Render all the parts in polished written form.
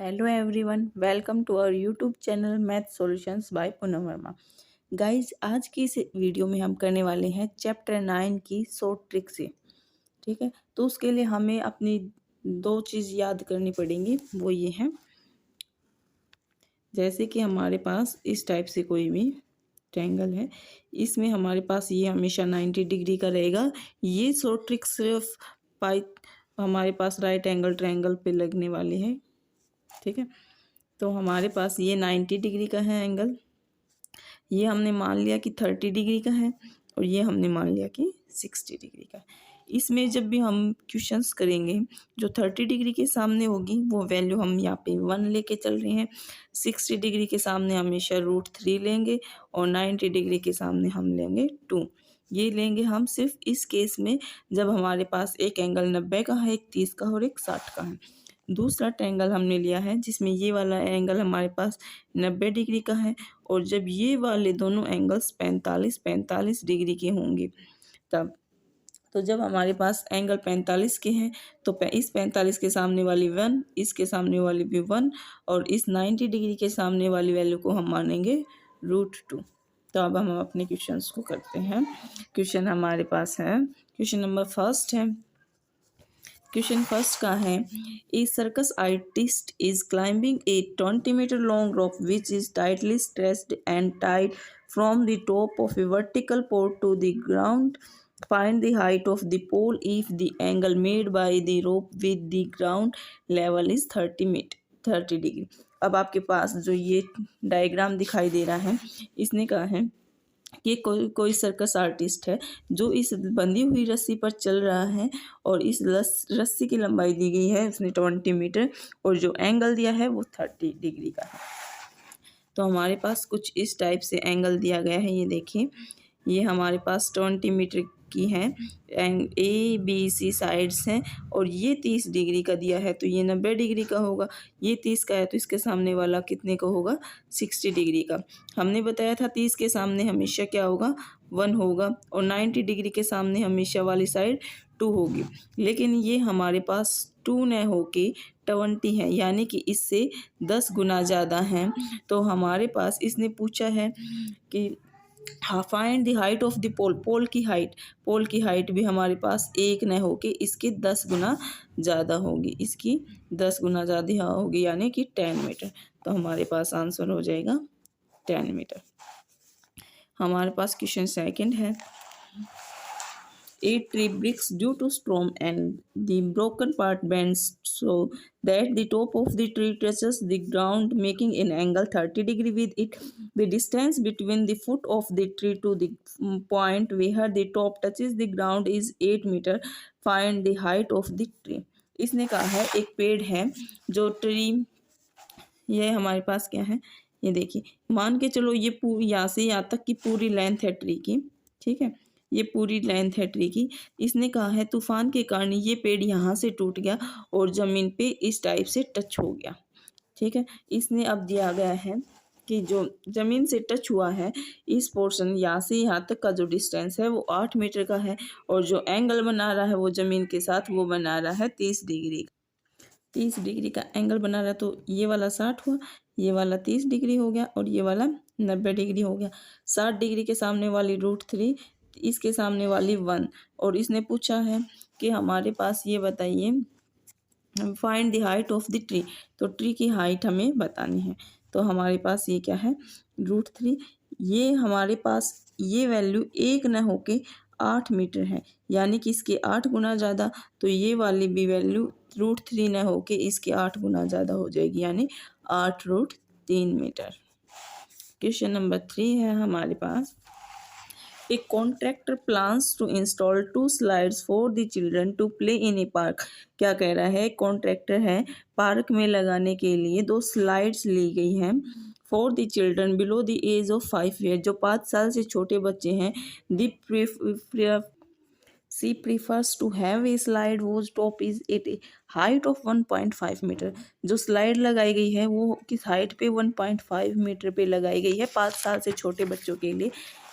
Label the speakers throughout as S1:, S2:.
S1: Hello everyone, welcome to our YouTube channel math solutions by Poonam Verma. Guys, आज की इस video में हम करने वाले हैं चैप्टर 9 की शॉर्ट ट्रिक से। ठीक है, तो उसके लिए हमें अपनी दो चीज़ याद करनी पड़ेंगी। वो ये हैं, जैसे कि हमारे पास इस टाइप से कोई भी ट्रायंगल है, इसमें हमारे पास ये हमेशा 90 डिग्री का रहेगा। ये शॉर्ट ट्रिक सिर्फ पाई हमारे पास राइट एंगल ट्रायंगल पे लगने वाली है। ठीक है, तो हमारे पास ये 90 डिग्री का है एंगल, ये हमने मान लिया कि 30 डिग्री का है, और ये हमने मान लिया कि 60 डिग्री का है। इसमें जब भी हम क्वेश्चंस करेंगे, जो 30 डिग्री के सामने होगी वो वैल्यू हम यहाँ पे 1 लेके चल रहे हैं, 60 डिग्री के सामने हमेशा √3 लेंगे, और 90 डिग्री के सामने हम लेंगे 2। ये लेंगे हम सिर्फ इस केस में जब हमारे पास एक एंगल 90 का है, एक 30 का और एक 60 का है। दूसरा ट्रायंगल हमने लिया है जिसमें ये वाला एंगल हमारे पास 90 डिग्री का है, और जब ये वाले दोनों एंगल्स 45 डिग्री के होंगे तब, तो जब हमारे पास एंगल 45 के हैं तो इस 45 के सामने वाली 1, इसके सामने वाली भी 1, और इस 90 डिग्री के सामने वाली वैल्यू को हम मानेंगे √2। तो अब हम अपने क्वेश्चंस को करते हैं। क्वेश्चन हमारे पास है, क्वेश्चन नंबर फर्स्ट है। क्वेश्चन फर्स्ट का है, a circus artist is climbing a 20-meter long rope which is tightly stretched and tied from the top of a vertical pole to the ground. Find the height of the pole if the angle made by the rope with the ground level is 30 degree. अब आपके पास जो ये diagram दिखाई दे रहा है, इसने कहा है कि कोई सर्कस आर्टिस्ट है जो इस बंधी हुई रस्सी पर चल रहा है, और इस रस्सी की लंबाई दी गई है उसने 20 मीटर, और जो एंगल दिया है वो 30 डिग्री का है। तो हमारे पास कुछ इस टाइप से एंगल दिया गया है। ये देखिए, ये हमारे पास 20 मीटर की हैं, एंड ABC साइड्स हैं, और ये 30 डिग्री का दिया है तो ये 90 डिग्री का होगा। ये 30 का है तो इसके सामने वाला कितने का होगा, 60 डिग्री का। हमने बताया था 30 के सामने हमेशा क्या होगा, 1 होगा, और 90 डिग्री के सामने हमेशा वाली साइड 2 होगी। लेकिन ये हमारे पास 2 न होके 20 है, यानी कि इससे 10 गुना ज़्यादा हैं। तो हमारे पास इसने पूछा है कि find the height of the pole. Pole की हाइट भी हमारे पास 1 न होके इसके 10 गुना ज़्यादा होगी, इसकी 10 गुना ज़्यादा होगी, यानी कि 10 मीटर। तो हमारे पास आंसर हो जाएगा 10 मीटर। हमारे पास क्वेश्चन सेकंड है, a tree breaks due to storm and the broken part bends so that the top of the tree touches the ground, making an angle 30 degree with it. The distance between the foot of the tree to the point where the top touches the ground is 8 meter. Find the height of the tree. इसने कहा है एक पेड़ है जो tree, ये हमारे पास क्या है, ये देखिए, मान के चलो ये पूरी यहाँ से यहाँ तक की पूरी लेंथ है ट्री की। ठीक है, ये पूरी लेंथ है ट्री की। इसने कहा है तूफान के कारण ये पेड़ यहाँ से टूट गया और ज़मीन पे इस टाइप से टच हो गया। ठीक है, इसने अब दिया गया है कि जो ज़मीन से टच हुआ है इस पोर्शन यहाँ से यहाँ तक का जो डिस्टेंस है वो 8 मीटर का है, और जो एंगल बना रहा है वो ज़मीन के साथ वो बना रहा है 30 डिग्री। 30 डिग्री का एंगल बना रहा है, तो ये वाला 60 हुआ, ये वाला 30 डिग्री हो गया, और ये वाला 90 डिग्री हो गया। 60 डिग्री के सामने वाली √3, इसके सामने वाली 1, और इसने पूछा है कि हमारे पास ये बताइए find the height of the tree. तो ट्री की हाइट हमें बतानी है। तो हमारे पास ये क्या है, √3। ये हमारे पास ये वैल्यू 1 न होके 8 मीटर है, यानी कि इसके 8 गुना ज़्यादा। तो ये वाली भी वैल्यू √3 न होके इसके 8 गुना ज़्यादा हो जाएगी, यानी 8√3 मीटर। क्वेश्चन नंबर 3 है हमारे पास, A contractor plans to install 2 slides for the children to play in a park. क्या कह रहा है, कॉन्ट्रैक्टर है, पार्क में लगाने के लिए 2 स्लाइड्स ली गई हैं for the children below the age of 5 year, जो 5 साल से छोटे बच्चे हैं। She prefers to have a slide whose top is at a height of 1.5 metre. जो स्लाइड लगाई गई है वो किस हाइट पे, 1.5 मीटर पे लगाई गई है 5 साल से छोटे बच्चों के लिए,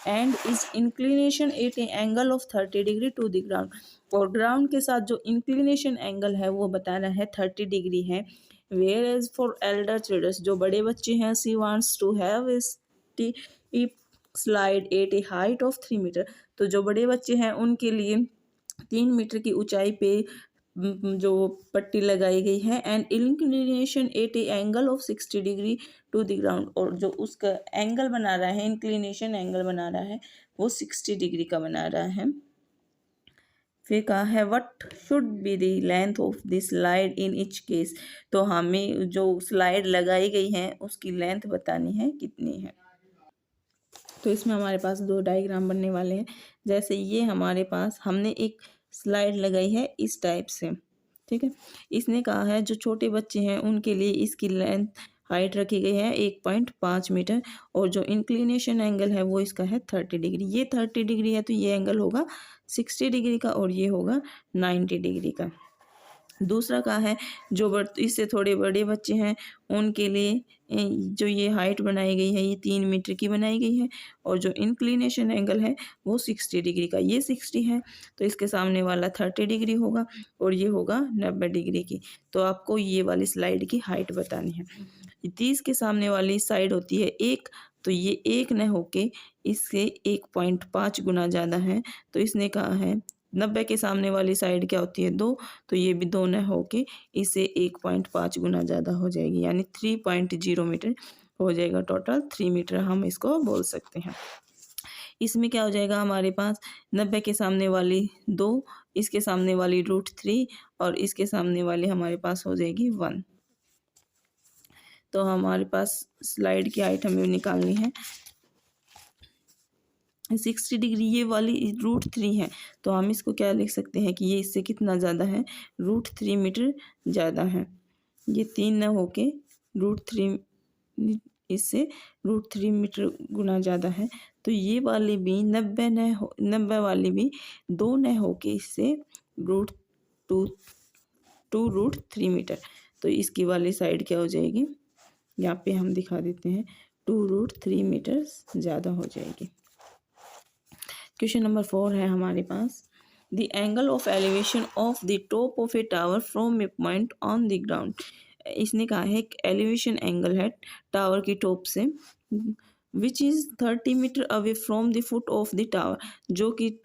S1: and is inclination at a angle of 30 degree to the ground. और ग्राउंड के साथ जो इंक्लिनेशन एंगल है वो बताना है 30 डिग्री है। Whereas for elder childrens, जो बड़े बच्चे हैं, she wants to have steep slide at a height of 3 metre. तो जो बड़े बच्चे हैं उनके लिए 3 मीटर की ऊंचाई पे जो पट्टी लगाई गई है, and inclination at a angle of 60 degree to the ground, और जो उसका एंगल बना रहा है, इंक्लिनेशन एंगल बना रहा है, वो 60 डिग्री का बना रहा है। फिर कहा है what should be the length of this slide in each case, तो हमें जो स्लाइड लगाई गई है उसकी लेंथ बतानी है कितनी है। तो इसमें हमारे पास दो डायग्राम बनने वाले हैं। जैसे ये हमारे पास हमने एक स्लाइड लगाई है इस टाइप से, ठीक है। इसने कहा है जो छोटे बच्चे हैं उनके लिए इसकी लेंथ हाइट रखी गई है 1.5 मीटर, और जो इंक्लिनेशन एंगल है वो इसका है 30 डिग्री। ये 30 डिग्री है तो ये एंगल होगा 60 डिग्री का, और ये होगा 90 डिग्री का। दूसरा कहा है जो इससे थोड़े बड़े बच्चे हैं उनके लिए जो ये हाइट बनाई गई है ये 3 मीटर की बनाई गई है, और जो इंक्लिनेशन एंगल है वो 60 डिग्री का, ये 60 है तो इसके सामने वाला 30 डिग्री होगा, और ये होगा 90 डिग्री की। तो आपको ये वाली स्लाइड की हाइट बतानी है। 30 के सामने वाली साइड होती है 1, तो ये 1 न होके इससे 1.5 गुना ज़्यादा है, तो इसने कहा है 90 के सामने वाली साइड क्या होती है 2, तो ये भी 2 न होके इससे 1.5 गुना ज़्यादा हो जाएगी, यानी 3.0 मीटर हो जाएगा। टोटल 3 मीटर हम इसको बोल सकते हैं। इसमें क्या हो जाएगा हमारे पास 90 के सामने वाली 2, इसके सामने वाली √3, और इसके सामने वाली हमारे पास हो जाएगी 1। तो हमारे पास स्लाइड की हाइट हमें निकालनी है 60 डिग्री, ये वाली √3 है, तो हम इसको क्या लिख सकते हैं कि ये इससे कितना ज़्यादा है, √3 मीटर ज़्यादा है। ये 3 न होके √3 इससे √3 मीटर गुना ज़्यादा है, तो ये वाली भी 90 वाली भी 2 न होके इससे √2 मीटर, तो इसकी वाली साइड क्या हो जाएगी, यहाँ पे हम दिखा देते हैं 2√3 मीटर ज़्यादा हो जाएगी। क्वेश्चन नंबर 4 है हमारे पास, the angle of elevation of the top of a tower from a point on the ground. इसने कहा है कि एलिवेशन एंगल है टावर की टॉप से which is 30 metre away from the foot of the tower, जो कि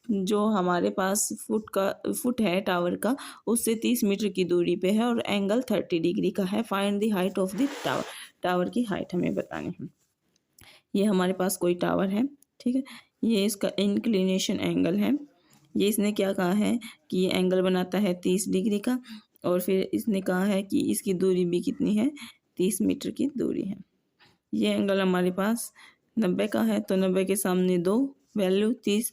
S1: जो हमारे पास फुट है टावर का उससे 30 मीटर की दूरी पे है, और एंगल 30 डिग्री का है। Find the height of the tower, tower की हाइट हमें बतानी है। ये हमारे पास कोई टावर है, ठीक है, ये इसका इंक्लिनेशन एंगल है। ये इसने क्या कहा है कि ये एंगल बनाता है 30 डिग्री का, और फिर इसने कहा है कि इसकी दूरी भी कितनी है, 30 मीटर की दूरी है। ये एंगल हमारे पास 90 का है, तो 90 के सामने 2 वैल्यू 30,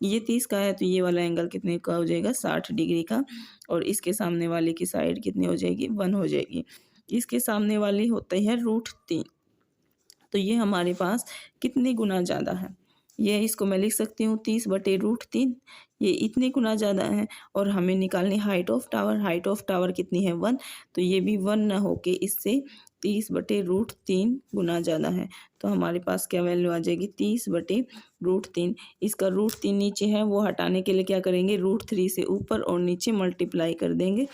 S1: ये 30 का है तो ये वाला एंगल कितने का हो जाएगा, 60 डिग्री का, और इसके सामने वाले की साइड कितनी हो जाएगी, 1 हो जाएगी। इसके सामने वाली होती है √3, तो ये हमारे पास कितने गुना ज़्यादा है, ये इसको मैं लिख सकती हूँ 30/√3, ये इतने गुना ज़्यादा है। और हमें निकालनी height of tower, height of tower कितनी है 1, तो ये भी 1 ना होके इससे 30/√3 गुना ज़्यादा है, तो हमारे पास क्या वैल्यू आ जाएगी 30/√3। इसका √3 नीचे है वो हटाने के लिए क्या करेंगे, √3 से ऊपर और नीचे मल्टीप्लाई कर देंगे,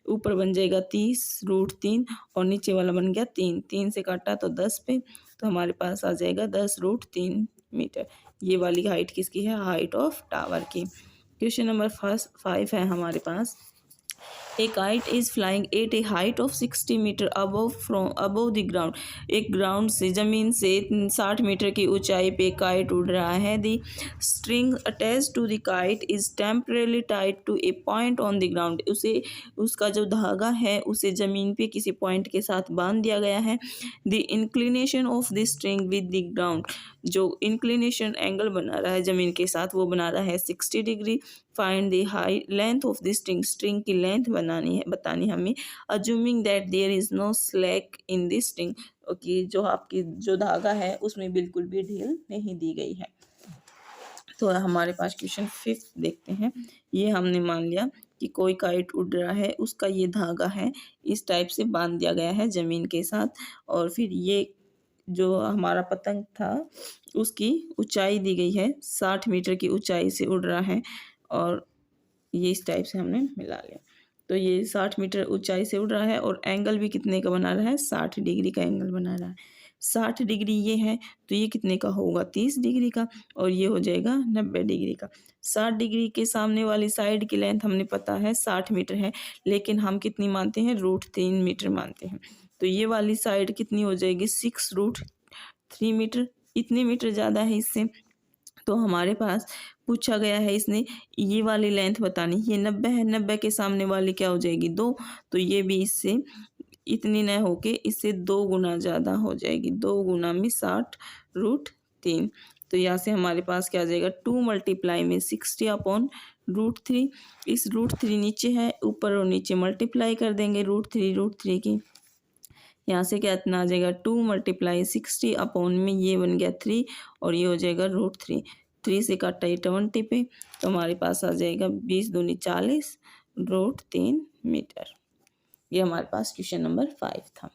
S1: ऊपर बन जाएगा 30√3 और नीचे वाला बन गया 3, 3 से काटा तो 10 पे, तो हमारे पास आ जाएगा 10√3 मीटर। ये वाली हाइट किसकी है, हाइट ऑफ टावर की। क्वेश्चन नंबर 5 है हमारे पास, a kite is flying at a height of 60 metre above the ground. एक ग्राउंड से ज़मीन से 60 मीटर की ऊंचाई पे काइट उड़ रहा है। The string attach to the kite is temporarily tied to a point on the ground. उसे उसका जो धागा है उसे ज़मीन पे किसी पॉइंट के साथ बांध दिया गया है। The inclination of the string with the ground, जो इंक्लिनेशन एंगल बना रहा है ज़मीन के साथ वो बना रहा है 60 degree. Find the high length of the string, string की लेंथ बतानी हमें। Assuming that there is no slack in the string, कि जो आपकी जो धागा है उसमें बिल्कुल भी ढील नहीं दी गई है। तो हमारे पास क्वेश्चन 5 देखते हैं। ये हमने मान लिया कि कोई काइट उड़ रहा है, उसका ये धागा है इस टाइप से बांध दिया गया है ज़मीन के साथ, और फिर ये जो हमारा पतंग था उसकी ऊंचाई दी गई है 60 मीटर की ऊंचाई से उड़ रहा है, और ये इस टाइप से हमने मिला लिया। तो ये 60 मीटर ऊंचाई से उड़ रहा है और एंगल भी कितने का बना रहा है, 60 डिग्री का एंगल बना रहा है। 60 डिग्री ये है तो ये कितने का होगा, 30 डिग्री का, और ये हो जाएगा 90 डिग्री का। 60 डिग्री के सामने वाली साइड की लेंथ हमने पता है 60 मीटर है, लेकिन हम कितनी मानते हैं, √3 मीटर मानते हैं। तो ये वाली साइड कितनी हो जाएगी, 6√3 मीटर, इतने मीटर ज़्यादा है इससे। तो हमारे पास पूछा गया है इसने ये वाली लेंथ बतानी, ये 90 है, 90 के सामने वाली क्या हो जाएगी, 2, तो ये भी इससे इतनी न होके इससे 2 गुना ज़्यादा हो जाएगी, 2 गुना में 60√3। तो यहाँ से हमारे पास क्या आ जाएगा, 2 मल्टीप्लाई में 60/√3। इस √3 नीचे है, ऊपर और नीचे मल्टीप्लाई कर देंगे √3 की। यहाँ से क्या इतना आ जाएगा, 2 मल्टीप्लाई 60 में ये बन गया 3 और ये हो जाएगा √3। 3 से काटा ये 20 पे, तो हमारे पास आ जाएगा 20 दूनी 40 √3 मीटर। ये हमारे पास क्वेश्चन नंबर 5 था।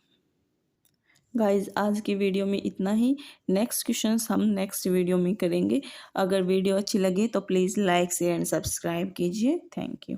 S1: गाइज आज की वीडियो में इतना ही। नेक्स्ट क्वेश्चंस हम नेक्स्ट वीडियो में करेंगे। अगर वीडियो अच्छी लगे तो please like share and subscribe कीजिए। Thank you.